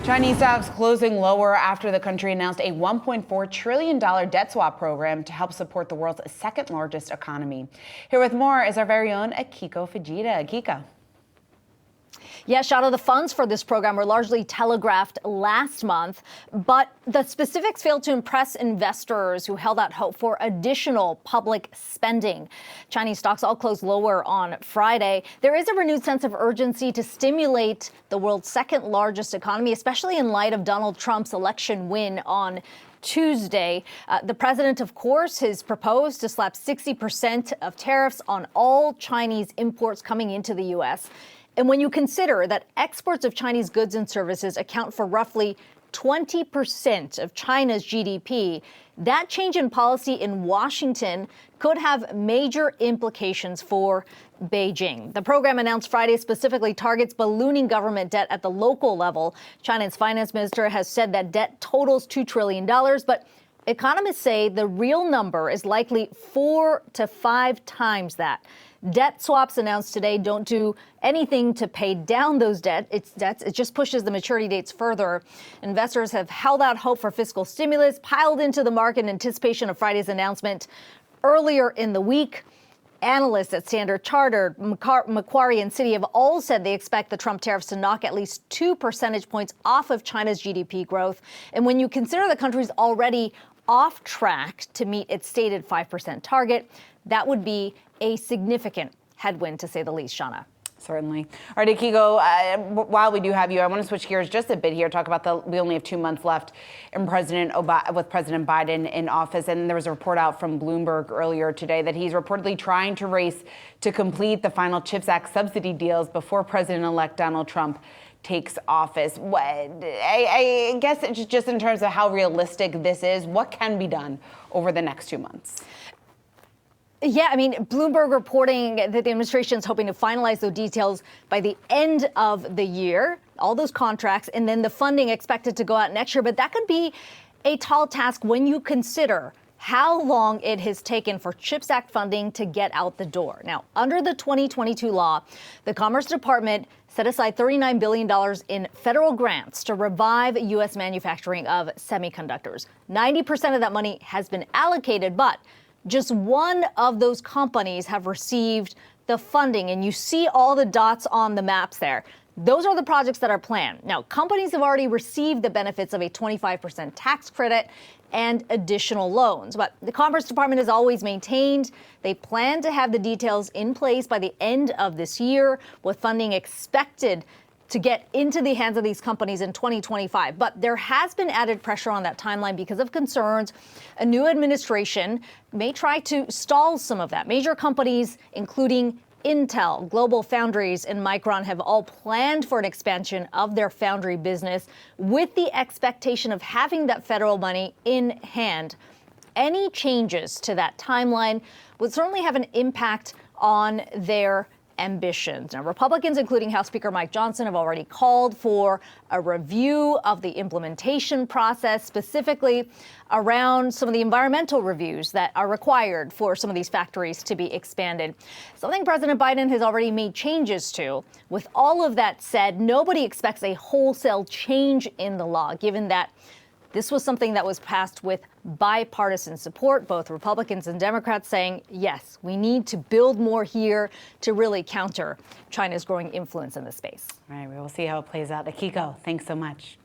Chinese stocks closing lower after the country announced a $1.4 trillion debt swap program to help support the world's second largest economy. Here with more is our very own Akiko Fujita. Akiko. Yeah, Shana, the funds for this program were largely telegraphed last month, but the specifics failed to impress investors who held out hope for additional public spending. Chinese stocks all closed lower on Friday. There is a renewed sense of urgency to stimulate the world's second largest economy, especially in light of Donald Trump's election win on Tuesday. The president, of course, has proposed to slap 60% of tariffs on all Chinese imports coming into the U.S. And when you consider that exports of Chinese goods and services account for roughly 20% of China's GDP, that change in policy in Washington could have major implications for Beijing. The program announced Friday specifically targets ballooning government debt at the local level. China's finance minister has said that debt totals $2 trillion, but economists say the real number is likely 4 to 5 times that. Debt swaps announced today don't do anything to pay down those debts. It just pushes the maturity dates further. Investors have held out hope for fiscal stimulus, piled into the market in anticipation of Friday's announcement. Earlier in the week, analysts at Standard Chartered, Macquarie, and Citi have all said they expect the Trump tariffs to knock at least 2 percentage points off of China's GDP growth. And when you consider the country's already off track to meet its stated 5% target, that would be a significant headwind, to say the least, Shana. Certainly. All right, Akiko, while we do have you, I want to switch gears just a bit here, talk about we only have 2 months left with President Biden in office. And there was a report out from Bloomberg earlier today that he's reportedly trying to race to complete the final CHIPS Act subsidy deals before President-elect Donald Trump takes office. I guess it's just in terms of how realistic this is, what can be done over the next 2 months? Yeah, I mean, Bloomberg reporting that the administration is hoping to finalize those details by the end of the year, all those contracts, and then the funding expected to go out next year. But that could be a tall task when you consider how long it has taken for CHIPS Act funding to get out the door. Now, under the 2022 law, the Commerce Department set aside $39 billion in federal grants to revive U.S. manufacturing of semiconductors. 90% of that money has been allocated, but just one of those companies have received the funding, and you see all the dots on the maps there. Those are the projects that are planned. Now, companies have already received the benefits of a 25% tax credit and additional loans. But the Commerce Department has always maintained they plan to have the details in place by the end of this year, with funding expected to get into the hands of these companies in 2025. But there has been added pressure on that timeline because of concerns a new administration may try to stall some of that. Major companies, including Intel, Global Foundries, and Micron, have all planned for an expansion of their foundry business with the expectation of having that federal money in hand. Any changes to that timeline would certainly have an impact on their ambitions. Now, Republicans, including House Speaker Mike Johnson, have already called for a review of the implementation process, specifically around some of the environmental reviews that are required for some of these factories to be expanded. Something President Biden has already made changes to. With all of that said, nobody expects a wholesale change in the law, given that this was something that was passed with bipartisan support, both Republicans and Democrats saying, yes, we need to build more here to really counter China's growing influence in this space. All right, we will see how it plays out. Akiko, thanks so much.